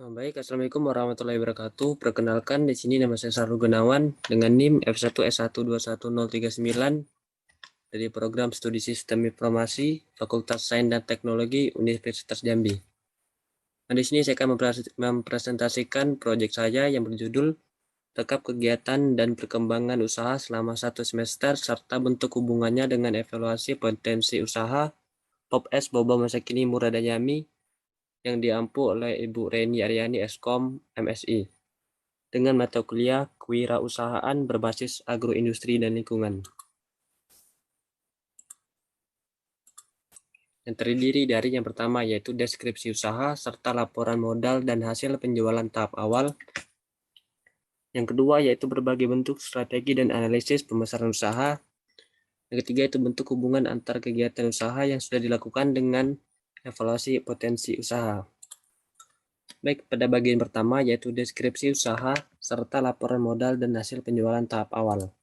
Baik, Assalamualaikum warahmatullahi wabarakatuh. Perkenalkan, di sini nama saya Sarul Gunawan dengan NIM F1S12139 dari program Studi Sistem Informasi Fakultas Sains dan Teknologi Universitas Jambi. Nah, di sini saya akan mempresentasikan proyek saya yang berjudul Rekap Kegiatan dan Perkembangan Usaha selama 1 semester serta bentuk hubungannya dengan evaluasi potensi usaha POPS Boba Masa Kini Murad Yami yang diampu oleh Ibu Reni Aryani Eskom MSI dengan mata kuliah Kewirausahaan berbasis agroindustri dan lingkungan. Yang terdiri dari yang pertama yaitu deskripsi usaha serta laporan modal dan hasil penjualan tahap awal. Yang kedua yaitu berbagai bentuk strategi dan analisis pemasaran usaha. Yang ketiga itu bentuk hubungan antar kegiatan usaha yang sudah dilakukan dengan evaluasi potensi usaha. Baik, pada bagian pertama yaitu deskripsi usaha serta laporan modal dan hasil penjualan tahap awal.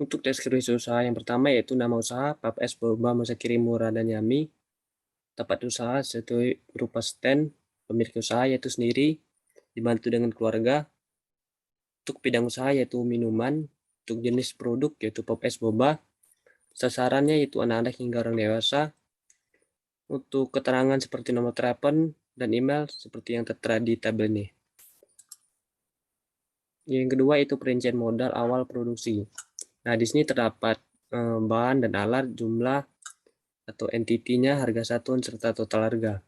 Untuk deskripsi usaha yang pertama yaitu nama usaha POPS Boba Masa Kini Murad Yami. Tempat usaha berupa stand, pemilik usaha yaitu sendiri, dibantu dengan keluarga. Untuk bidang usaha yaitu minuman, untuk jenis produk yaitu POPS Boba. Sasarannya yaitu anak-anak hingga orang dewasa. Untuk keterangan seperti nomor telepon dan email seperti yang tertera di tabel ini. Yang kedua itu perincian modal awal produksi. Nah, di sini terdapat bahan dan alat, jumlah atau entitinya, harga satuan serta total harga.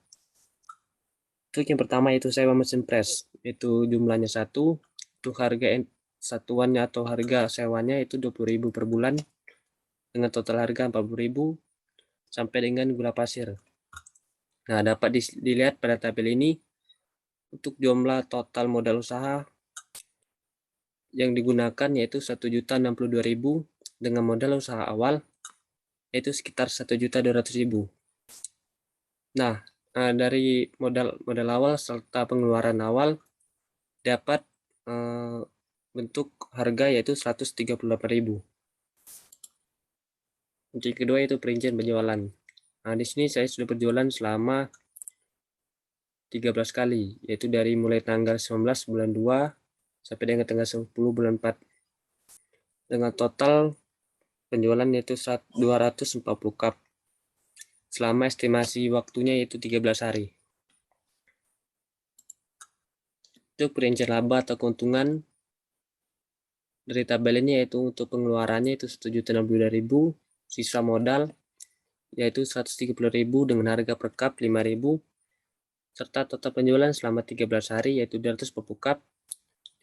Untuk yang pertama itu sewa mesin press, itu jumlahnya 1. Untuk harga satuannya atau harga sewanya itu 20.000 per bulan dengan total harga 40.000 sampai dengan gula pasir. Nah, dapat dilihat pada tabel ini untuk jumlah total modal usaha yang digunakan yaitu 1.062.000 dengan modal usaha awal yaitu sekitar 1.200.000. Nah, dari modal awal serta pengeluaran awal dapat bentuk harga yaitu 138.000. Untuk yang kedua itu perincian penjualan. Nah, di sini saya sudah berjualan selama 13 kali, yaitu dari mulai tanggal 19 bulan 2 sampai dengan tanggal 10 bulan 4. Dengan total penjualan yaitu 240 cup. Selama estimasi waktunya yaitu 13 hari. Untuk perincian laba atau keuntungan dari tabel ini yaitu untuk pengeluarannya itu 1.062.000, sisa modal yaitu 130.000 dengan harga per cup 5.000, serta total penjualan selama 13 hari yaitu 240 cup.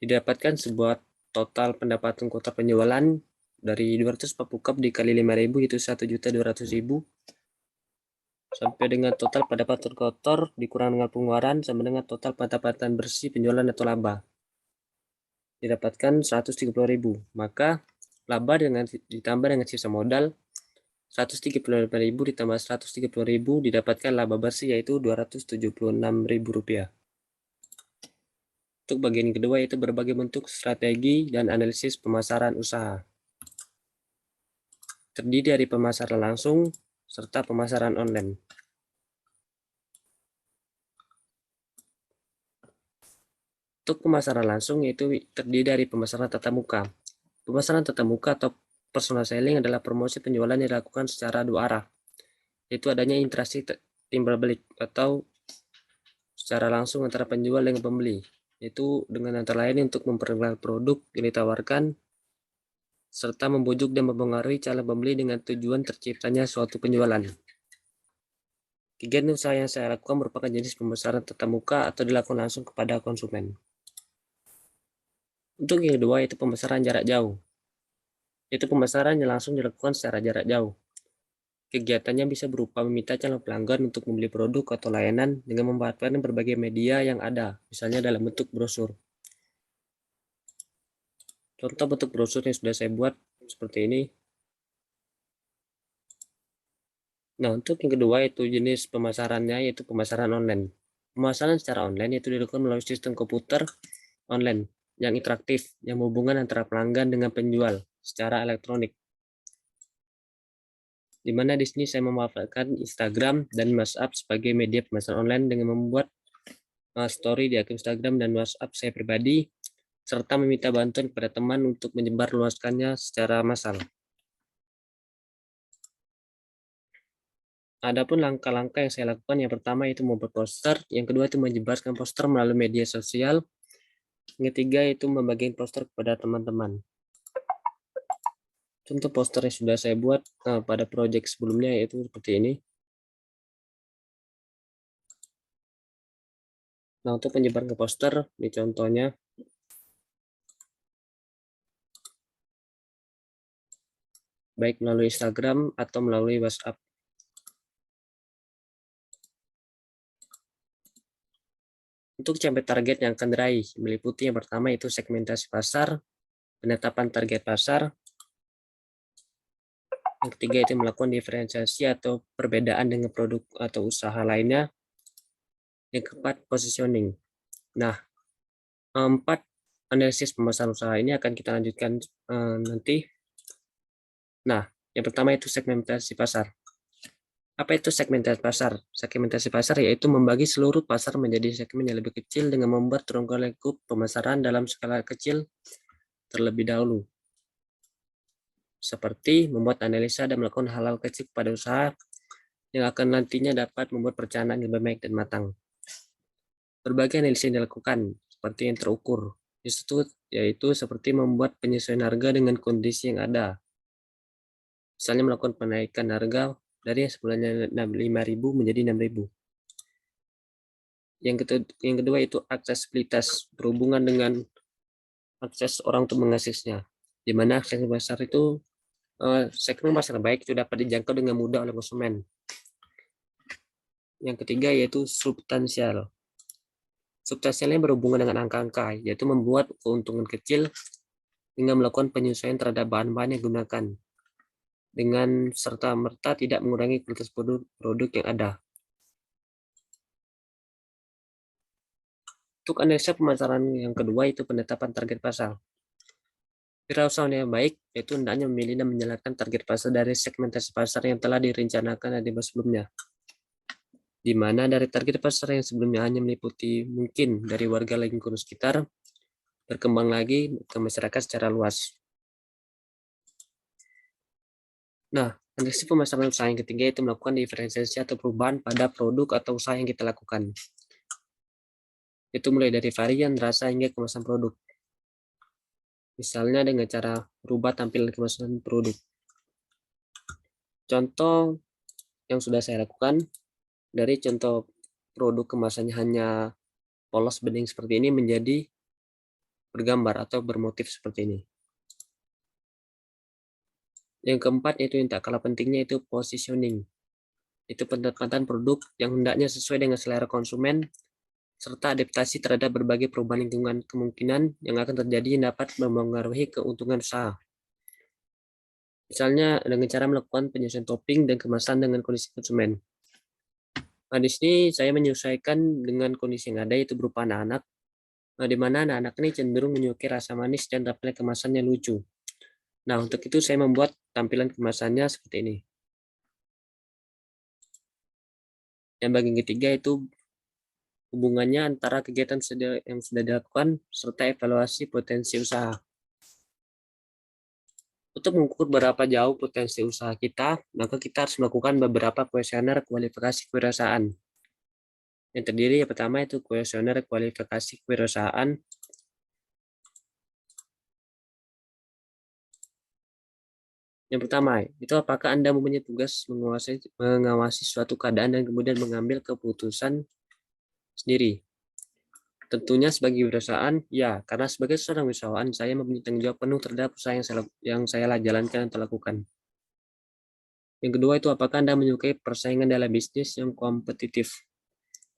Didapatkan sebuah total pendapatan kuota penjualan dari 240 cup dikali 5.000 itu 1.200.000 sampai dengan total pendapatan kotor dikurang dengan pengeluaran sama dengan total pendapatan bersih penjualan atau laba. Didapatkan 130.000. Maka laba ditambah dengan sisa modal 135.000 ditambah 130.000 didapatkan laba bersih yaitu Rp276.000. Untuk bagian kedua yaitu berbagai bentuk strategi dan analisis pemasaran usaha. Terdiri dari pemasaran langsung serta pemasaran online. Untuk pemasaran langsung yaitu terdiri dari pemasaran tatap muka. Pemasaran tatap muka atau personal selling adalah promosi penjualan yang dilakukan secara dua arah, yaitu adanya interaksi timbal balik atau secara langsung antara penjual dengan pembeli, yaitu dengan antara lain untuk memperkenalkan produk yang ditawarkan serta membujuk dan mempengaruhi calon pembeli dengan tujuan terciptanya suatu penjualan. Kegiatan usaha yang saya lakukan merupakan jenis pemasaran tatap muka atau dilakukan langsung kepada konsumen. Untuk yang kedua yaitu pemasaran jarak jauh. Yaitu pemasaran yang langsung dilakukan secara jarak jauh. Kegiatannya bisa berupa meminta calon pelanggan untuk membeli produk atau layanan dengan memanfaatkan berbagai media yang ada, misalnya dalam bentuk brosur. Contoh bentuk brosur yang sudah saya buat seperti ini. Nah, untuk yang kedua itu jenis pemasarannya yaitu pemasaran online. Pemasaran secara online itu dilakukan melalui sistem komputer online yang interaktif, yang hubungan antara pelanggan dengan penjual secara elektronik. di mana di sini saya memanfaatkan Instagram dan WhatsApp sebagai media pemasaran online dengan membuat story di akun Instagram dan WhatsApp saya pribadi, serta meminta bantuan kepada teman untuk menyebarluaskannya secara massal. Adapun langkah-langkah yang saya lakukan, yang pertama itu membuat poster, yang kedua itu menyebarkan poster melalui media sosial, yang ketiga itu membagikan poster kepada teman-teman. Contoh poster yang sudah saya buat pada proyek sebelumnya yaitu seperti ini. Nah, untuk penyebaran ke poster, ini contohnya. Baik melalui Instagram atau melalui WhatsApp. Untuk capai target yang akan diraih, meliputi yang pertama itu segmentasi pasar, penetapan target pasar, yang ketiga itu melakukan diferensiasi atau perbedaan dengan produk atau usaha lainnya, yang keempat positioning. Nah, 4 analisis pemasaran usaha ini akan kita lanjutkan nanti. Nah, yang pertama itu segmentasi pasar. Apa itu segmentasi pasar? Segmentasi pasar yaitu membagi seluruh pasar menjadi segmen yang lebih kecil dengan membuat rongga lingkup pemasaran dalam skala kecil terlebih dahulu. Seperti membuat analisa dan melakukan hal-hal kecil pada usaha yang akan nantinya dapat membuat perencanaan yang lebih baik dan matang. Berbagai analisis yang dilakukan seperti yang terukur, yaitu seperti membuat penyesuaian harga dengan kondisi yang ada. Misalnya melakukan penaikan harga dari sebelumnya 5.000 menjadi 6.000. Yang kedua itu aksesibilitas, berhubungan dengan akses orang untuk mengaksesnya, di mana akses pasar itu segmen pasar baik itu dapat dijangkau dengan mudah oleh konsumen. Yang ketiga yaitu substansial. Substansialnya berhubungan dengan angka-angka, yaitu membuat keuntungan kecil dengan melakukan penyesuaian terhadap bahan-bahan yang digunakan, dengan serta-merta tidak mengurangi kualitas produk yang ada. Untuk analisa pemasaran yang kedua itu penetapan target pasar. Wirausahawan yang baik yaitu hendaknya memilih dan menjalankan target pasar dari segmentasi pasar yang telah direncanakan di sebelumnya, di mana dari target pasar yang sebelumnya hanya meliputi mungkin dari warga lingkungan sekitar, berkembang lagi ke masyarakat secara luas. Nah, analisis pemasaran usaha yang ketiga itu melakukan diferensiasi atau perubahan pada produk atau usaha yang kita lakukan. Itu mulai dari varian, rasa, hingga kemasan produk. Misalnya dengan cara berubah tampilan kemasan produk. Contoh yang sudah saya lakukan, dari contoh produk kemasannya hanya polos bening seperti ini menjadi bergambar atau bermotif seperti ini. Yang keempat yaitu yang tak kalah pentingnya itu positioning. Itu penempatan produk yang hendaknya sesuai dengan selera konsumen serta adaptasi terhadap berbagai perubahan lingkungan kemungkinan yang akan terjadi yang dapat mempengaruhi keuntungan usaha. Misalnya dengan cara melakukan penyesuaian topping dan kemasan dengan kondisi konsumen. Nah, di sini saya menyesuaikan dengan kondisi yang ada, yaitu berupa anak-anak, di mana anak-anak ini cenderung menyukai rasa manis dan tampilan kemasannya lucu. Nah, untuk itu saya membuat tampilan kemasannya seperti ini. Yang bagian ketiga itu hubungannya antara kegiatan yang sudah dilakukan serta evaluasi potensi usaha. Untuk mengukur berapa jauh potensi usaha kita, maka kita harus melakukan beberapa kuesioner kualifikasi kewirausahaan. Yang terdiri yang pertama itu kuesioner kualifikasi kewirausahaan. Yang pertama, itu apakah Anda mempunyai tugas mengawasi suatu keadaan dan kemudian mengambil keputusan sendiri? Tentunya sebagai perusahaan, ya, karena sebagai seorang wisatawan, saya mempunyai tanggung jawab penuh terhadap usaha yang saya jalankan atau lakukan. Yang kedua itu apakah Anda menyukai persaingan dalam bisnis yang kompetitif?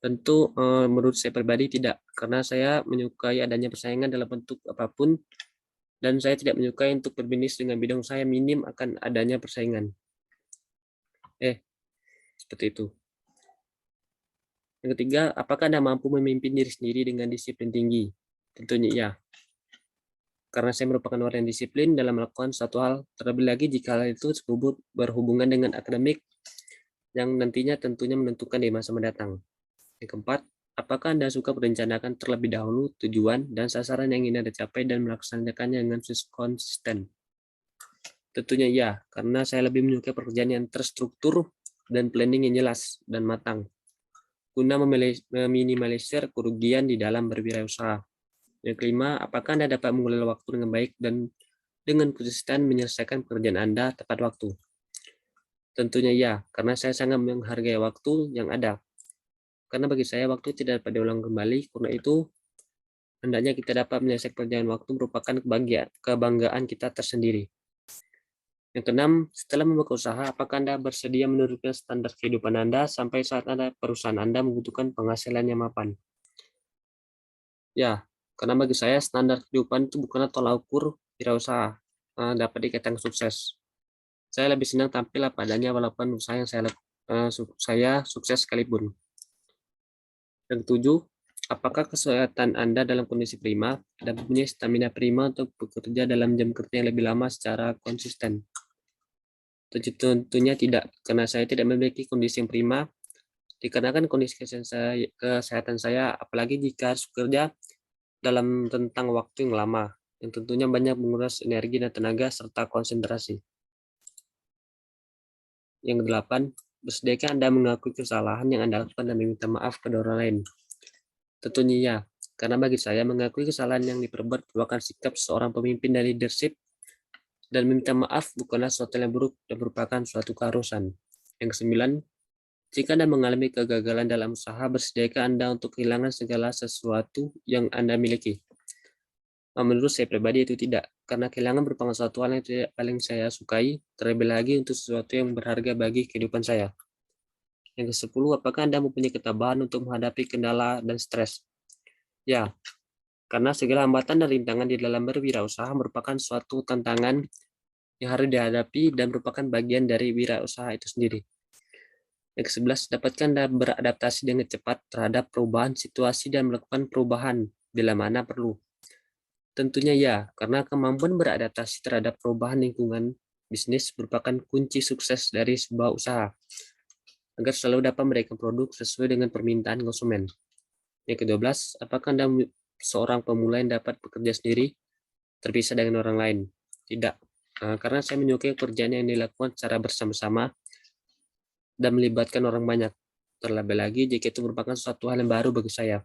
Tentu menurut saya pribadi tidak, karena saya menyukai adanya persaingan dalam bentuk apapun, dan saya tidak menyukai untuk berbisnis dengan bidang saya minim akan adanya persaingan. Seperti itu. Yang ketiga, apakah Anda mampu memimpin diri sendiri dengan disiplin tinggi? Tentunya ya. karena saya merupakan orang yang disiplin dalam melakukan suatu hal, terlebih lagi jika hal itu berhubungan dengan akademik yang nantinya tentunya menentukan di masa mendatang. Yang keempat, apakah Anda suka merencanakan terlebih dahulu tujuan dan sasaran yang ingin Anda capai dan melaksanakannya dengan konsisten? Tentunya iya, karena saya lebih menyukai pekerjaan yang terstruktur dan planning yang jelas dan matang, guna meminimalisir kerugian di dalam berwirausaha. Yang kelima, apakah Anda dapat mengelola waktu dengan baik dan dengan konsisten menyelesaikan pekerjaan Anda tepat waktu? Tentunya iya, karena saya sangat menghargai waktu yang ada. Karena bagi saya waktu tidak dapat diulang kembali, karena itu hendaknya kita dapat menyelesaikan pekerjaan waktu merupakan kebanggaan kita tersendiri. Yang keenam, setelah membuka usaha, apakah Anda bersedia menurunkan standar kehidupan Anda sampai saat perusahaan Anda membutuhkan penghasilan yang mapan? Ya, karena bagi saya standar kehidupan itu bukanlah tolak ukur wirausaha dapat dikatakan sukses. Saya lebih senang tampil apa adanya walaupun usaha yang saya sukses sekalipun. Yang ketujuh, apakah kesehatan Anda dalam kondisi prima dan mempunyai stamina prima untuk bekerja dalam jam kerja yang lebih lama secara konsisten? Tentunya tidak, karena saya tidak memiliki kondisi yang prima, dikarenakan kondisi kesehatan saya, apalagi jika harus bekerja dalam tentang waktu yang lama, yang tentunya banyak menguras energi dan tenaga serta konsentrasi. Yang kedelapan, bersediakah Anda mengakui kesalahan yang Anda lakukan dan meminta maaf kepada orang lain? Tentunya ya, karena bagi saya mengakui kesalahan yang diperbuat merupakan sikap seorang pemimpin dan leadership, dan meminta maaf bukanlah sesuatu yang buruk dan merupakan suatu keharusan. Yang kesembilan, jika Anda mengalami kegagalan dalam usaha, bersediakah Anda untuk kehilangan segala sesuatu yang Anda miliki? Menurut saya pribadi itu tidak, karena kehilangan merupakan suatu hal yang tidak paling saya sukai, terlebih lagi untuk sesuatu yang berharga bagi kehidupan saya. Yang ke-10, apakah Anda mempunyai ketabahan untuk menghadapi kendala dan stres? Ya, karena segala hambatan dan rintangan di dalam berwirausaha merupakan suatu tantangan yang harus dihadapi dan merupakan bagian dari wirausaha itu sendiri. Yang ke-11, dapatkah Anda beradaptasi dengan cepat terhadap perubahan situasi dan melakukan perubahan bila mana perlu? Tentunya ya, karena kemampuan beradaptasi terhadap perubahan lingkungan bisnis merupakan kunci sukses dari sebuah usaha, agar selalu dapat memberikan produk sesuai dengan permintaan konsumen. Yang ke-12, apakah Anda seorang pemula yang dapat bekerja sendiri, terpisah dengan orang lain? Tidak, karena saya menyukai pekerjaan yang dilakukan secara bersama-sama dan melibatkan orang banyak. Terlebih lagi jika itu merupakan suatu hal yang baru bagi saya.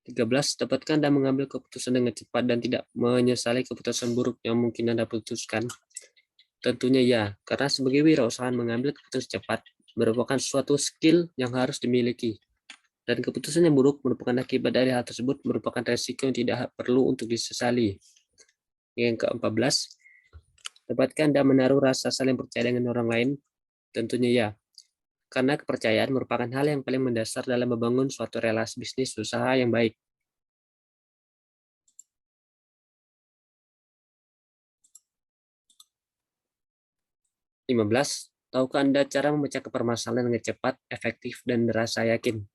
13, dapatkah Anda mengambil keputusan dengan cepat dan tidak menyesali keputusan buruk yang mungkin Anda putuskan? Tentunya ya, karena sebagai wirausahaan mengambil keputusan cepat merupakan suatu skill yang harus dimiliki. Dan keputusan yang buruk merupakan akibat dari hal tersebut merupakan resiko yang tidak perlu untuk disesali. Yang ke-14, dapatkah Anda menaruh rasa saling percaya dengan orang lain? Tentunya ya, karena kepercayaan merupakan hal yang paling mendasar dalam membangun suatu relasi bisnis usaha yang baik. 15, tahukah Anda cara memecahkan permasalahan dengan cepat, efektif, dan merasa yakin?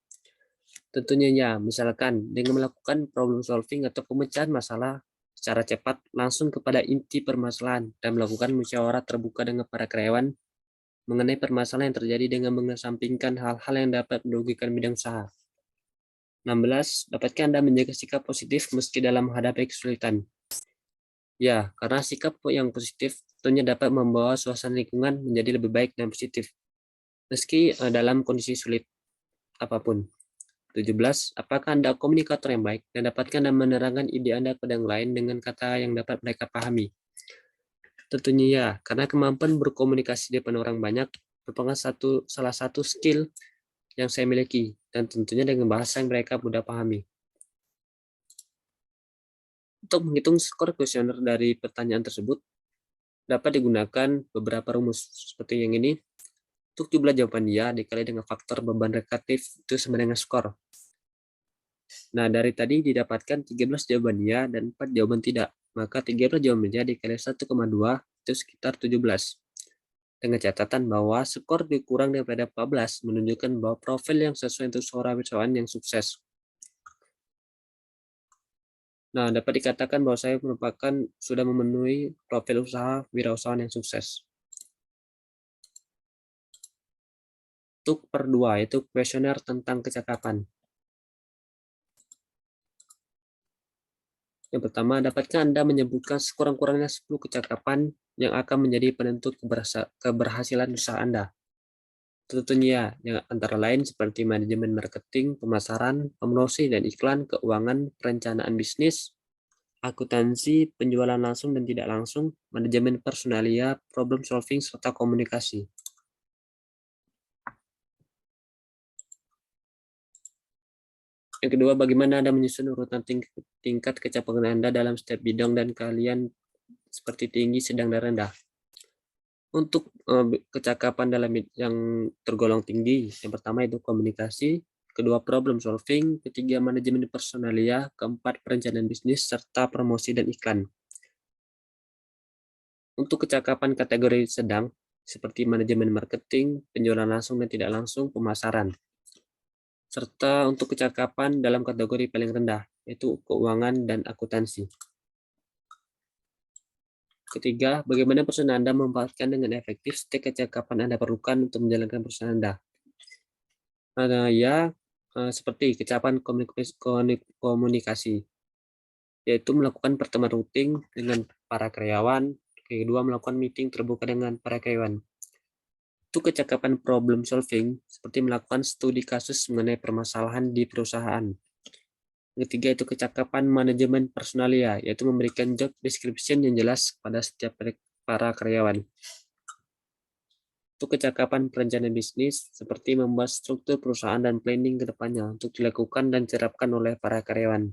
Tentunya ya, misalkan dengan melakukan problem solving atau pemecahan masalah secara cepat langsung kepada inti permasalahan dan melakukan musyawarah terbuka dengan para karyawan mengenai permasalahan yang terjadi dengan mengesampingkan hal-hal yang dapat merugikan bidang usaha. 16, dapatkah Anda menjaga sikap positif meski dalam menghadapi kesulitan? Ya, karena sikap yang positif tentunya dapat membawa suasana lingkungan menjadi lebih baik dan positif, meski dalam kondisi sulit apapun. 17, apakah Anda komunikator yang baik dan dapatkah Anda menerangkan ide Anda kepada yang lain dengan kata yang dapat mereka pahami? Tentunya ya, karena kemampuan berkomunikasi di depan orang banyak merupakan salah satu skill yang saya miliki, dan tentunya dengan bahasa yang mereka mudah pahami. Untuk menghitung skor kuesioner dari pertanyaan tersebut, dapat digunakan beberapa rumus seperti yang ini. Untuk jumlah jawaban ya dikali dengan faktor beban negatif itu sama dengan skor. Nah, dari tadi didapatkan 13 jawaban ya dan 4 jawaban tidak. Maka 13 jawaban ya dikali 1,2 itu sekitar 17. Dengan catatan bahwa skor dikurang daripada 14 menunjukkan bahwa profil yang sesuai untuk seorang wirausahaan yang sukses. Nah, dapat dikatakan bahwa saya sudah memenuhi profil usaha wirausahawan yang sukses. Untuk per 2, yaitu kuesioner tentang kecakapan. Yang pertama, dapatkah Anda menyebutkan sekurang-kurangnya 10 kecakapan yang akan menjadi penentu keberhasilan usaha Anda? Tentunya, yang antara lain seperti manajemen marketing, pemasaran, promosi dan iklan, keuangan, perencanaan bisnis, akuntansi, penjualan langsung dan tidak langsung, manajemen personalia, problem solving, serta komunikasi. Yang kedua, bagaimana Anda menyusun urutan tingkat kecakapan Anda dalam setiap bidang dan kalian seperti tinggi, sedang, dan rendah. Untuk kecakapan dalam yang tergolong tinggi, yang pertama itu komunikasi, kedua problem solving, ketiga manajemen personalia, keempat perencanaan bisnis, serta promosi dan iklan. Untuk kecakapan kategori sedang, seperti manajemen marketing, penjualan langsung dan tidak langsung, pemasaran. Serta untuk kecakapan dalam kategori paling rendah, yaitu keuangan dan akuntansi. Ketiga, bagaimana perusahaan Anda memanfaatkan dengan efektif setiap kecakapan Anda perlukan untuk menjalankan perusahaan Anda. Seperti kecakapan komunikasi, yaitu melakukan pertemuan rutin dengan para karyawan. Kedua, melakukan meeting terbuka dengan para karyawan. Itu kecakapan problem solving, seperti melakukan studi kasus mengenai permasalahan di perusahaan. Ketiga, itu kecakapan manajemen personalia, yaitu memberikan job description yang jelas pada setiap para karyawan. Untuk kecakapan perencanaan bisnis, seperti membuat struktur perusahaan dan planning ke depannya untuk dilakukan dan diterapkan oleh para karyawan.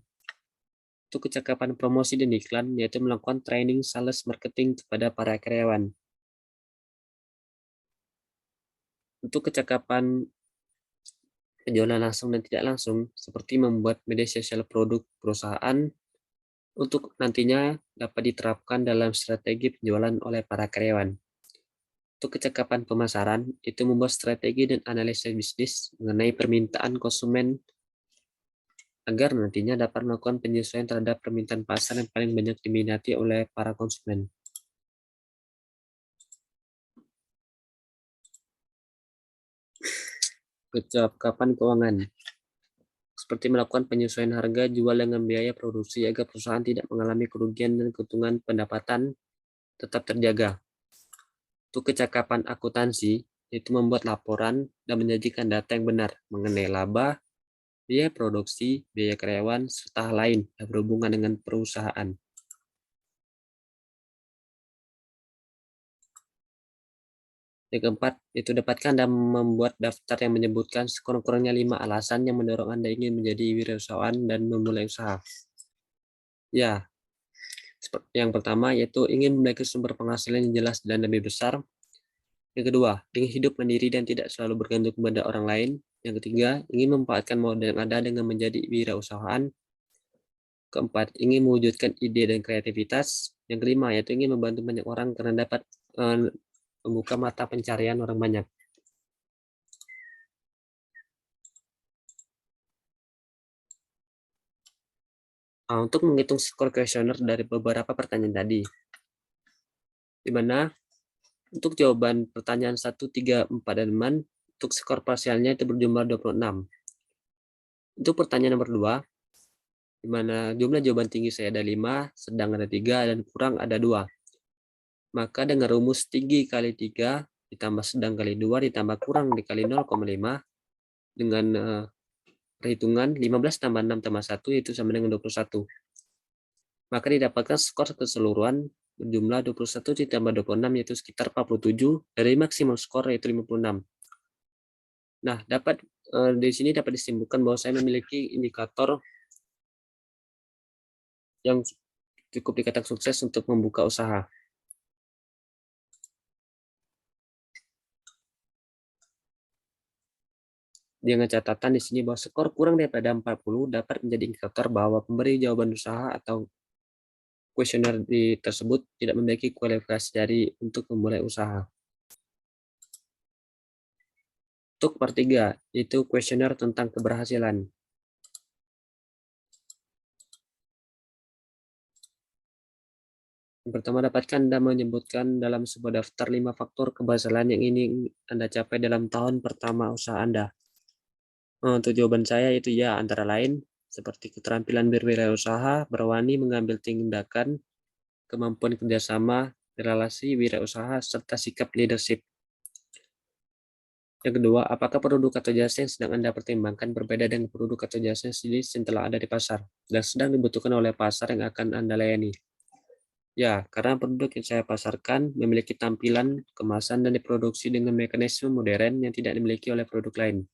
Untuk kecakapan promosi dan iklan, yaitu melakukan training sales marketing kepada para karyawan. Untuk kecakapan penjualan langsung dan tidak langsung, seperti membuat media sosial produk perusahaan untuk nantinya dapat diterapkan dalam strategi penjualan oleh para karyawan. Untuk kecakapan pemasaran, itu membuat strategi dan analisis bisnis mengenai permintaan konsumen agar nantinya dapat melakukan penyesuaian terhadap permintaan pasar yang paling banyak diminati oleh para konsumen. Kecakapan keuangan, seperti melakukan penyesuaian harga jual dengan biaya produksi agar perusahaan tidak mengalami kerugian dan keuntungan pendapatan tetap terjaga. Untuk kecakapan akuntansi, itu membuat laporan dan menyajikan data yang benar mengenai laba, biaya produksi, biaya karyawan, serta hal lain yang berhubungan dengan perusahaan. Yang keempat, itu dapatkah Anda membuat daftar yang menyebutkan sekurang-kurangnya 5 alasan yang mendorong Anda ingin menjadi wirausahawan dan memulai usaha. Ya, yang pertama yaitu ingin memiliki sumber penghasilan yang jelas dan lebih besar. Yang kedua, ingin hidup mandiri dan tidak selalu bergantung kepada orang lain. Yang ketiga, ingin memanfaatkan modal yang ada dengan menjadi wirausahaan. Keempat, ingin mewujudkan ide dan kreativitas. Yang kelima, yaitu ingin membantu banyak orang karena dapat membuka mata pencarian orang banyak. Nah, untuk menghitung skor kuesioner dari beberapa pertanyaan tadi, di mana untuk jawaban pertanyaan 1, 3, 4, dan 5, untuk skor parsialnya itu berjumlah 26. Untuk pertanyaan nomor 2, di mana jumlah jawaban tinggi saya ada 5, sedang ada 3, dan kurang ada 2. Maka dengan rumus tinggi kali 3, ditambah sedang kali 2, ditambah kurang dikali 0,5, dengan perhitungan 15 tambah 6 tambah 1, itu sama dengan 21. Maka didapatkan skor keseluruhan berjumlah 21 ditambah 26, yaitu sekitar 47, dari maksimum skor yaitu 56. Nah, di sini dapat disimpulkan bahwa saya memiliki indikator yang cukup dikatakan sukses untuk membuka usaha. Dengan catatan di sini bahwa skor kurang daripada 40 dapat menjadi indikator bahwa pemberi jawaban usaha atau kuesioner tersebut tidak memiliki kualifikasi untuk memulai usaha. Untuk part 3, yaitu kuesioner tentang keberhasilan. Yang pertama, dapatkah Anda menyebutkan dalam sebuah daftar 5 faktor keberhasilan yang ingin Anda capai dalam tahun pertama usaha Anda? Untuk jawaban saya itu ya, antara lain seperti keterampilan berwirausaha, berani mengambil tindakan, kemampuan kerjasama, relasi wirausaha, serta sikap leadership. Yang kedua, apakah produk atau jasa yang sedang Anda pertimbangkan berbeda dengan produk atau jasa yang telah ada di pasar dan sedang dibutuhkan oleh pasar yang akan Anda layani? Ya, karena produk yang saya pasarkan memiliki tampilan, kemasan, dan diproduksi dengan mekanisme modern yang tidak dimiliki oleh produk lain.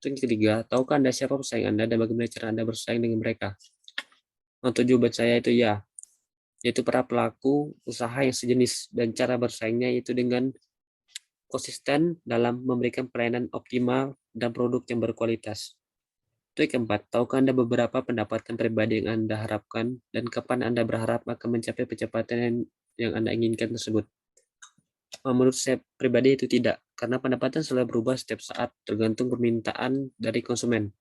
Yang ketiga, tahukah Anda siapa pesaing Anda dan bagaimana cara Anda bersaing dengan mereka? Untuk jawaban saya itu ya, yaitu para pelaku usaha yang sejenis, dan cara bersaingnya itu dengan konsisten dalam memberikan pelayanan optimal dan produk yang berkualitas. Itu yang keempat, tahukah Anda beberapa pendapatan pribadi yang Anda harapkan dan kapan Anda berharap akan mencapai pencapaian yang Anda inginkan tersebut? Menurut saya pribadi itu tidak, karena pendapatan selalu berubah setiap saat tergantung permintaan dari konsumen.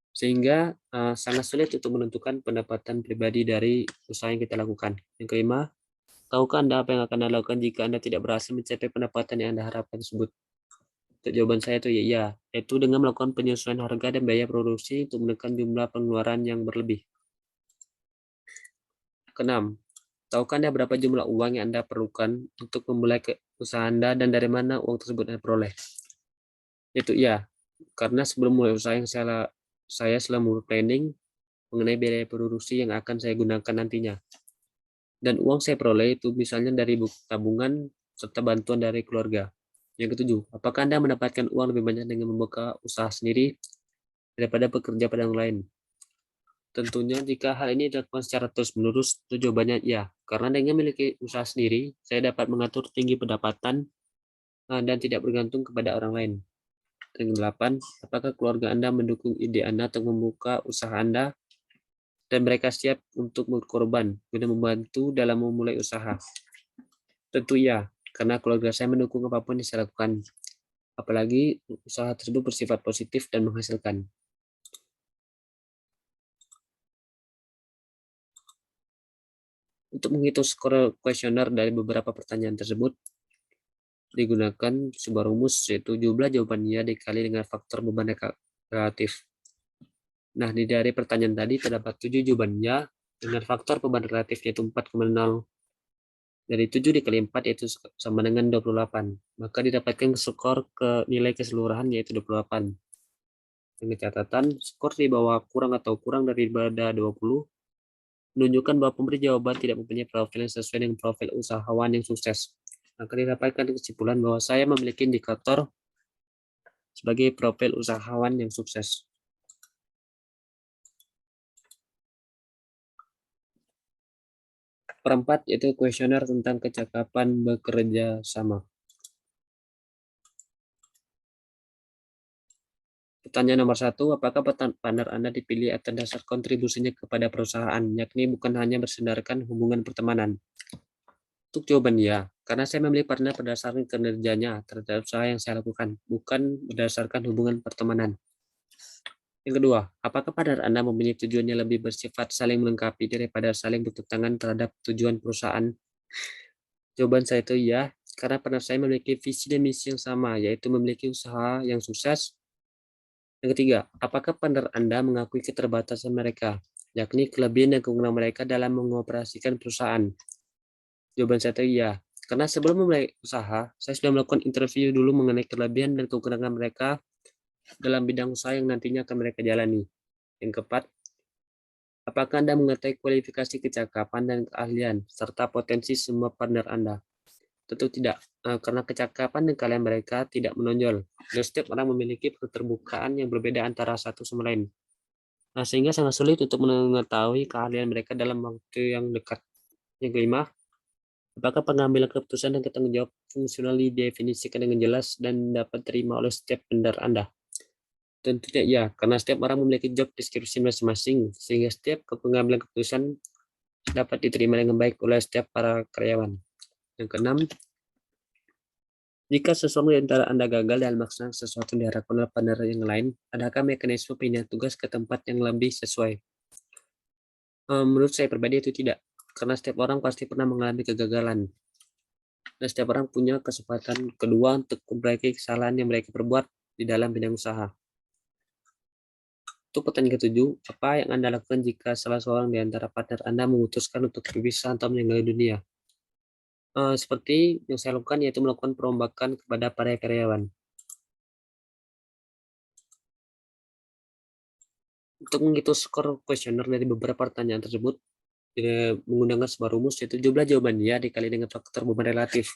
Sehingga sangat sulit untuk menentukan pendapatan pribadi dari usaha yang kita lakukan. Yang kelima, tahukah Anda apa yang akan Anda lakukan jika Anda tidak berhasil mencapai pendapatan yang Anda harapkan tersebut? Untuk jawaban saya itu ya, iya, yaitu dengan melakukan penyesuaian harga dan biaya produksi untuk menekan jumlah pengeluaran yang berlebih. Keenam, tahukah Anda berapa jumlah uang yang Anda perlukan untuk memulai usaha Anda dan dari mana uang tersebut Anda peroleh? Itu iya, karena sebelum mulai usaha yang saya selalu planning mengenai biaya produksi yang akan saya gunakan nantinya. Dan uang saya peroleh itu misalnya dari buku tabungan serta bantuan dari keluarga. Yang ketujuh, apakah Anda mendapatkan uang lebih banyak dengan membuka usaha sendiri daripada bekerja pada orang lain? Tentunya jika hal ini dilakukan secara terus-menerus, itu jawabannya ya. Karena dengan memiliki usaha sendiri, saya dapat mengatur tinggi pendapatan dan tidak bergantung kepada orang lain. Yang delapan, apakah keluarga Anda mendukung ide Anda untuk membuka usaha Anda dan mereka siap untuk berkorban guna membantu dalam memulai usaha? Tentu ya, karena keluarga saya mendukung apapun yang saya lakukan, apalagi usaha tersebut bersifat positif dan menghasilkan. Untuk menghitung skor kuesioner dari beberapa pertanyaan tersebut, digunakan sebuah rumus, yaitu jumlah jawabannya dikali dengan faktor beban relatif. Nah, dari pertanyaan tadi terdapat 7 jawabannya dengan faktor beban relatif yaitu 4,0. Dari 7 dikali 4 yaitu sama dengan 28. Maka didapatkan skor ke nilai keseluruhan yaitu 28. Dengan catatan, skor di bawah kurang atau kurang daripada 20 menunjukkan bahwa pemberi jawaban tidak mempunyai profil yang sesuai dengan profil usahawan yang sukses. Maka didapatkan kesimpulan bahwa saya memiliki indikator sebagai profil usahawan yang sukses. Perempat, yaitu kuesioner tentang kecakapan bekerja sama. Pertanyaan nomor 1, apakah partner Anda dipilih atas dasar kontribusinya kepada perusahaan, yakni bukan hanya berdasarkan hubungan pertemanan? Untuk jawaban ya, karena saya memilih partner berdasarkan kinerjanya terhadap usaha yang saya lakukan, bukan berdasarkan hubungan pertemanan. Yang kedua, apakah partner Anda mempunyai tujuan yang lebih bersifat saling melengkapi daripada saling bertentangan terhadap tujuan perusahaan? Jawaban saya itu ya, karena partner saya memiliki visi dan misi yang sama, yaitu memiliki usaha yang sukses. Yang ketiga, apakah partner Anda mengakui keterbatasan mereka, yakni kelebihan dan kekurangan mereka dalam mengoperasikan perusahaan? Jawaban saya itu ya, karena sebelum memulai usaha, saya sudah melakukan interview dulu mengenai kelebihan dan kekurangan mereka dalam bidang usaha yang nantinya akan mereka jalani. Yang keempat, apakah Anda mengetahui kualifikasi kecakapan dan keahlian, serta potensi semua partner Anda? Tentu tidak, karena kecakapan dan keahlian mereka tidak menonjol. Dan setiap orang memiliki keterbukaan yang berbeda antara satu sama lain. Nah, sehingga sangat sulit untuk mengetahui keahlian mereka dalam waktu yang dekat. Yang kelima, apakah pengambilan keputusan dan tanggung jawab fungsional didefinisikan dengan jelas dan dapat diterima oleh setiap vendor Anda? Tentunya iya, karena setiap orang memiliki job description masing-masing, sehingga setiap pengambilan keputusan dapat diterima dengan baik oleh setiap para karyawan. Yang keenam, jika seseorang di antara Anda gagal dalam melaksanakan sesuatu yang diharapkan oleh partner yang lain, adakah mekanisme pindah tugas ke tempat yang lebih sesuai? Menurut saya pribadi itu tidak, Karena setiap orang pasti pernah mengalami kegagalan. Dan setiap orang punya kesempatan kedua untuk memperbaiki kesalahan yang mereka perbuat di dalam bidang usaha. Untuk pertanyaan ketujuh, apa yang Anda lakukan jika salah seorang di antara partner Anda memutuskan untuk berpisah atau meninggal dunia? Seperti yang saya lakukan yaitu melakukan perombakan kepada para karyawan. Untuk menghitung skor kuesioner dari beberapa pertanyaan tersebut, menggunakan sebuah rumus yaitu jumlah jawabannya dikali dengan faktor beban relatif,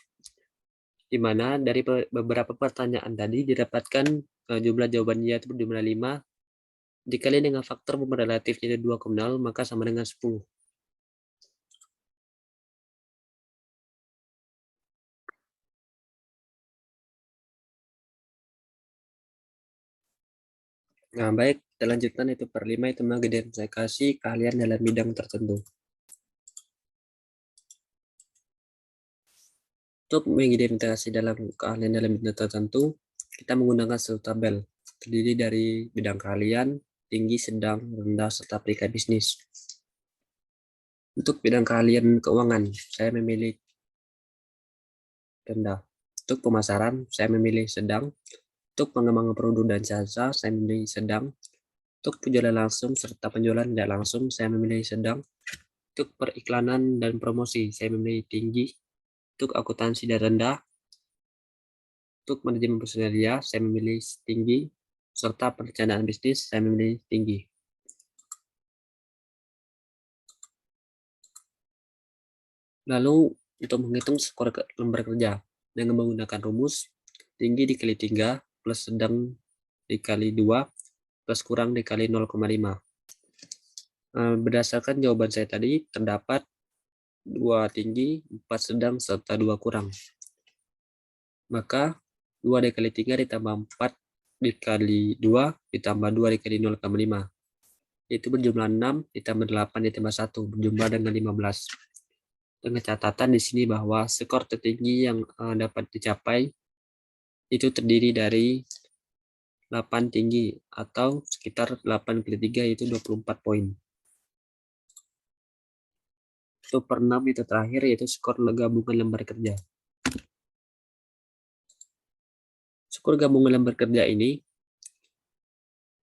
di mana dari beberapa pertanyaan tadi didapatkan jumlah jawabannya itu berjumlah 5, dikali dengan faktor beban relatif yaitu 2,0, maka sama dengan 10. Nah, baik, kita lanjutkan itu per 5 itu mengidentifikasi keahlian dalam bidang tertentu. Untuk mengidentifikasi dalam keahlian dalam bidang tertentu, kita menggunakan suatu tabel terdiri dari bidang keahlian, tinggi, sedang, rendah, serta peringkat bisnis. Untuk bidang keahlian keuangan, saya memilih rendah. Untuk pemasaran, saya memilih sedang. Untuk pengembangan produk dan jasa, saya memilih sedang. Untuk penjualan langsung serta penjualan tidak langsung, saya memilih sedang. Untuk periklanan dan promosi, saya memilih tinggi. Untuk akuntansi dan rendah. Untuk manajemen personalia, saya memilih tinggi. Serta perencanaan bisnis, saya memilih tinggi. Lalu, untuk menghitung skor lembar kerja, dengan menggunakan rumus tinggi dikali 3 plus sedang dikali 2 plus kurang dikali 0,5. Berdasarkan jawaban saya tadi, terdapat 2 tinggi, 4 sedang, serta 2 kurang. Maka 2 dikali 3 ditambah 4 dikali 2 ditambah 2 dikali 0,5. Itu berjumlah 6 ditambah 8 ditambah 1 berjumlah dengan 15. Dengan catatan di sini bahwa skor tertinggi yang dapat dicapai itu terdiri dari 8 tinggi atau sekitar 8 kali 3 itu 24 poin. Itu per 6 itu terakhir yaitu skor gabungan lembar kerja. Skor gabungan lembar kerja ini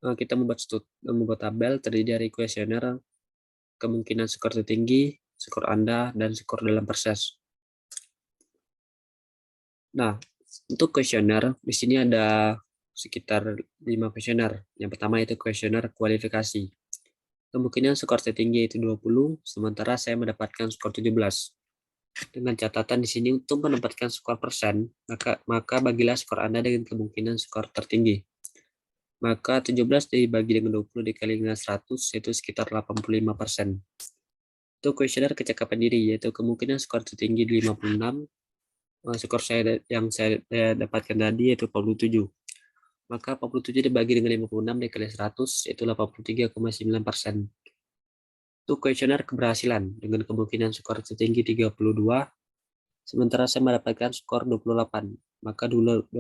kita membuat tabel terdiri dari kuesioner, kemungkinan skor tertinggi, skor Anda, dan skor dalam proses. Nah, untuk kuesioner di sini ada sekitar 5 kuesioner. Yang pertama itu kuesioner kualifikasi. Kemungkinan skor tertinggi itu 20, sementara saya mendapatkan skor 17. Dengan catatan di sini untuk mendapatkan skor persen, maka bagilah skor Anda dengan kemungkinan skor tertinggi. Maka 17 dibagi dengan 20 dikali dengan 100 yaitu sekitar 85%. Untuk kuesioner kecakapan diri yaitu kemungkinan skor tertinggi 56, skor yang saya dapatkan tadi yaitu 47. Maka 47 dibagi dengan 56 dikali 100 yaitu 83,9%. Untuk kuesioner keberhasilan dengan kemungkinan skor tertinggi 32, sementara saya mendapatkan skor 28. Maka 28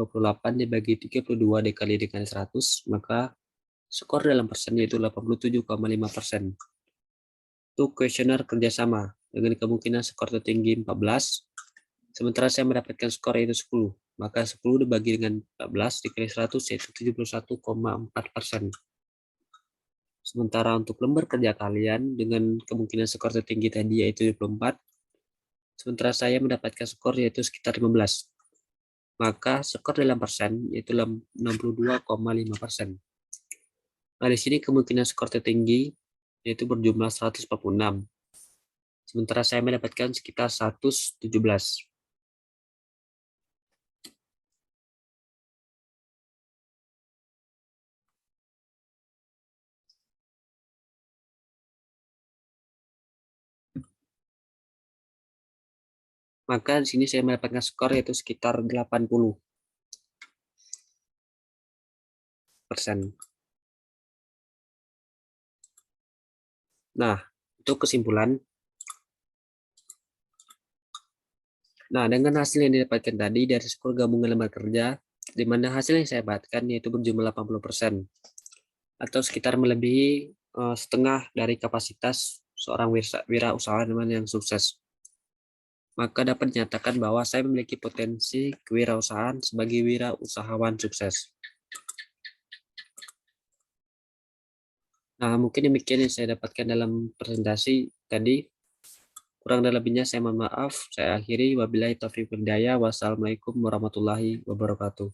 dibagi 32 dikali dengan 100, maka skor dalam persen yaitu 87,5%. Untuk kuesioner kerjasama dengan kemungkinan skor tertinggi 14, sementara saya mendapatkan skor yaitu 10. Maka 10 dibagi dengan 14 dikali 100 yaitu 71,4%. Sementara untuk lembar kerja kalian dengan kemungkinan skor tertinggi tadi yaitu 24, sementara saya mendapatkan skor yaitu sekitar 15. Maka skor dalam persen yaitu 62,5%. Nah, di sini kemungkinan skor tertinggi yaitu berjumlah 146. Sementara saya mendapatkan sekitar 117. Maka di sini saya mendapatkan skor yaitu sekitar 80%. Nah, untuk kesimpulan. Nah, dengan hasil yang didapatkan tadi dari skor gabungan lembar kerja, di mana hasil yang saya dapatkan yaitu berjumlah 80%, atau sekitar melebihi setengah dari kapasitas seorang wirausahawan yang sukses. Maka dapat dinyatakan bahwa saya memiliki potensi kewirausahaan sebagai wirausahawan sukses. Nah, mungkin demikian yang saya dapatkan dalam presentasi tadi. Kurang dan lebihnya saya mohon maaf. Saya akhiri. Wabillahi taufiq wal hidayah. Wassalamualaikum warahmatullahi wabarakatuh.